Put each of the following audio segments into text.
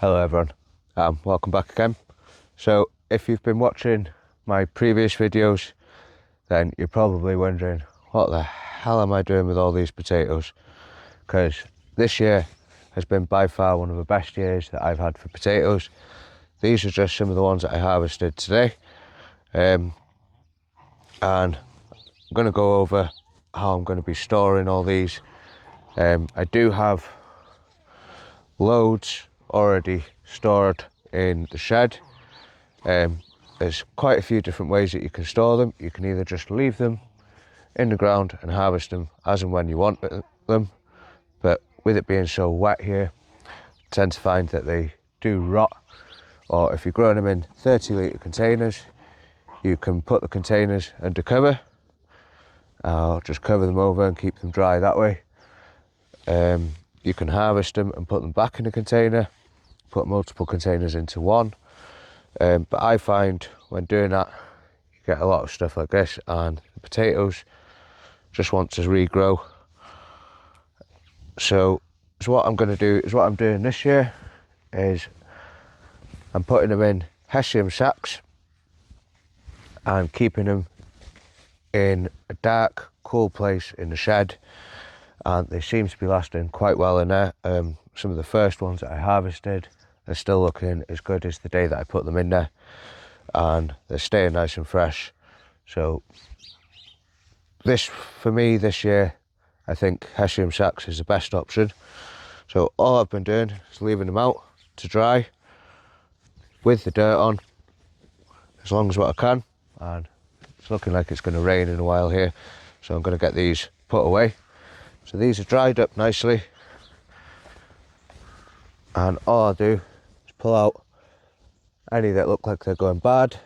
Hello everyone, welcome back again. So if you've been watching my previous videos, then you're probably wondering, what the hell am I doing with all these potatoes? Because this year has been by far one of the best years that I've had for potatoes. These are just some of the ones that I harvested today. And I'm going to go over how I'm going to be storing all these. I do have loads already stored in the shed. There's quite a few different ways that you can store them. You can either just leave them in the ground and harvest them as and when you want them, but with it being so wet here, I tend to find that they do rot. Or if you're growing them in 30-litre containers, you can put the containers under cover. I'll just cover them over and keep them dry that way. You can harvest them and put them back in a container, put multiple containers into one. But I find when doing that, you get a lot of stuff like this, and the potatoes just want to regrow. So what I'm going to do is what I'm doing this year is I'm putting them in hessian sacks and keeping them in a dark, cool place in the shed, and they seem to be lasting quite well in there. Some of the first ones that I harvested are still looking as good as the day that I put them in there, and they're staying nice and fresh. So this, for me this year, I think hessian sacks is the best option. So all I've been doing is leaving them out to dry with the dirt on as long as what I can, and it's looking like it's going to rain in a while here, so I'm going to get these put away. So these are dried up nicely, and all I do is pull out any that look like they're going bad,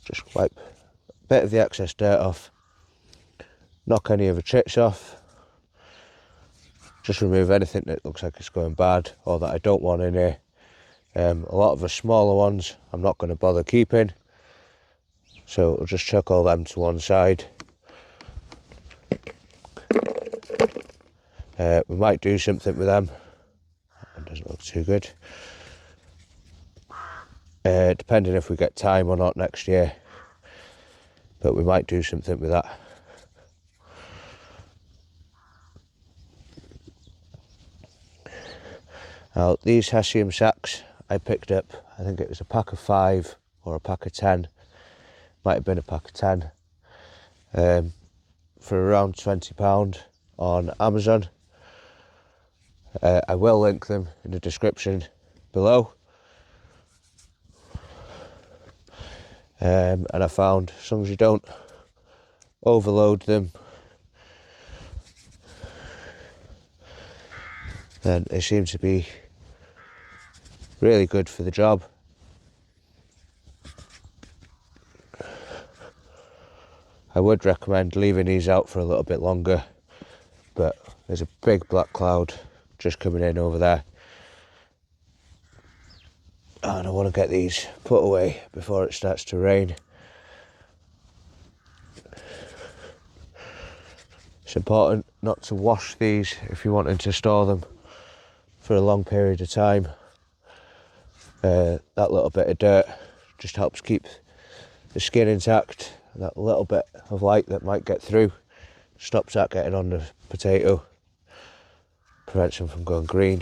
just wipe a bit of the excess dirt off, knock any of the chips off, just remove anything that looks like it's going bad or that I don't want in here. A lot of the smaller ones I'm not going to bother keeping, so I'll just chuck all them to one side. We might do something with them. It doesn't look too good. Depending if we get time or not next year, but we might do something with that. Now these hessian sacks I picked up, I think it was a pack of 5 or a pack of 10, might have been a pack of 10, for around £20 on Amazon. I will link them in the description below. And I found as long as you don't overload them, then they seem to be really good for the job. I would recommend leaving these out for a little bit longer, but there's a big black cloud just coming in over there, and I want to get these put away before it starts to rain. It's important not to wash these if you're wanting to store them for a long period of time. That little bit of dirt just helps keep the skin intact, and that little bit of light that might get through stops that getting on the potato, prevents them from going green.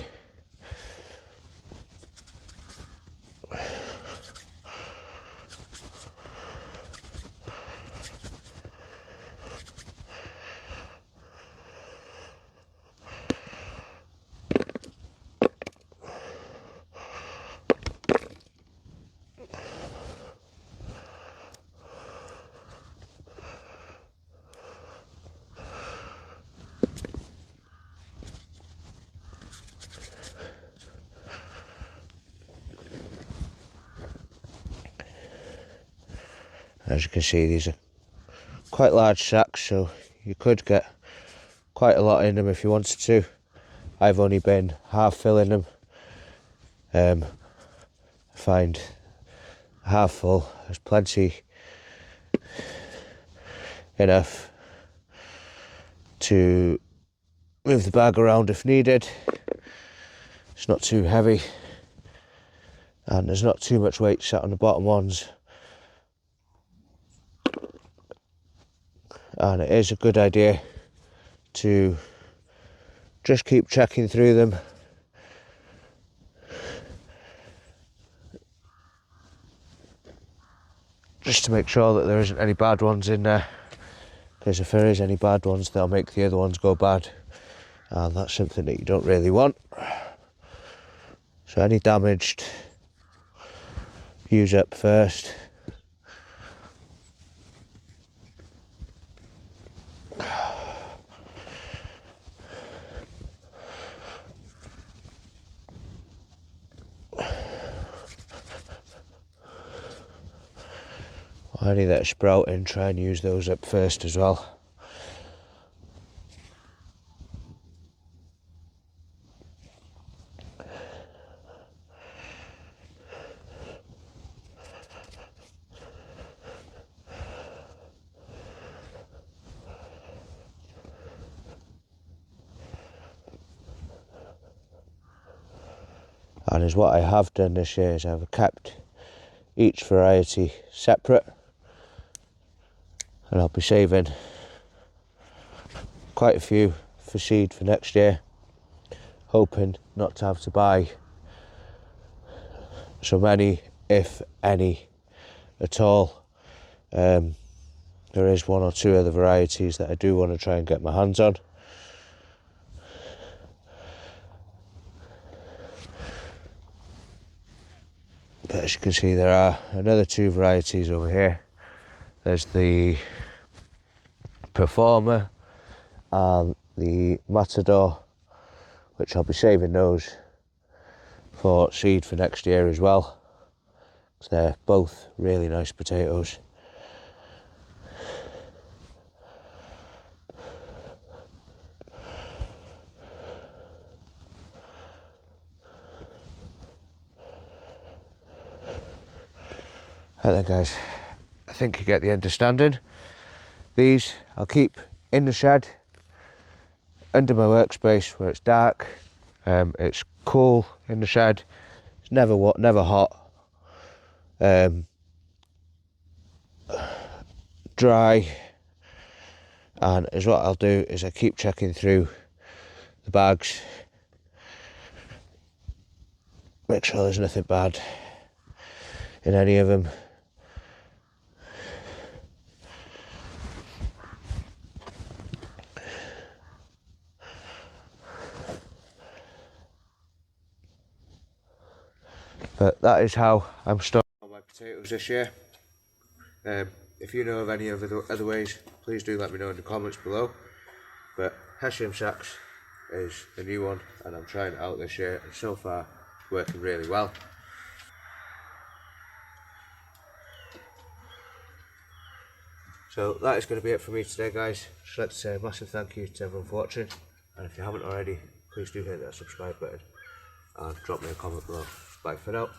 As you can see, these are quite large sacks, so you could get quite a lot in them if you wanted to. I've only been half filling them. I find half full is plenty enough to move the bag around if needed. It's not too heavy, and there's not too much weight sat on the bottom ones. And it is a good idea to just keep checking through them. Just to make sure that there isn't any bad ones in there. Because if there is any bad ones, they'll make the other ones go bad. And that's something that you don't really want. So any damaged, use up first. Any that are sprouting, try and use those up first as well. And is what I have done this year is I've kept each variety separate, and I'll be saving quite a few for seed for next year, hoping not to have to buy so many, if any at all. There is one or two other varieties that I do want to try and get my hands on. But as you can see, there are another two varieties over here. There's the Performer and the Matador, which I'll be saving those for seed for next year as well, because they're both really nice potatoes. Right then guys, I think you get the understanding. These I'll keep in the shed, under my workspace where it's dark. It's cool in the shed, it's never hot, dry. And is what I'll do is I keep checking through the bags, make sure there's nothing bad in any of them. But that is how I'm storing all my potatoes this year. If you know of any other ways, please do let me know in the comments below. But hessian sacks is the new one, and I'm trying it out this year, and so far it's working really well. So that is going to be it for me today guys. Just like to say a massive thank you to everyone for watching, and if you haven't already, please do hit that subscribe button and drop me a comment below. Bye for now.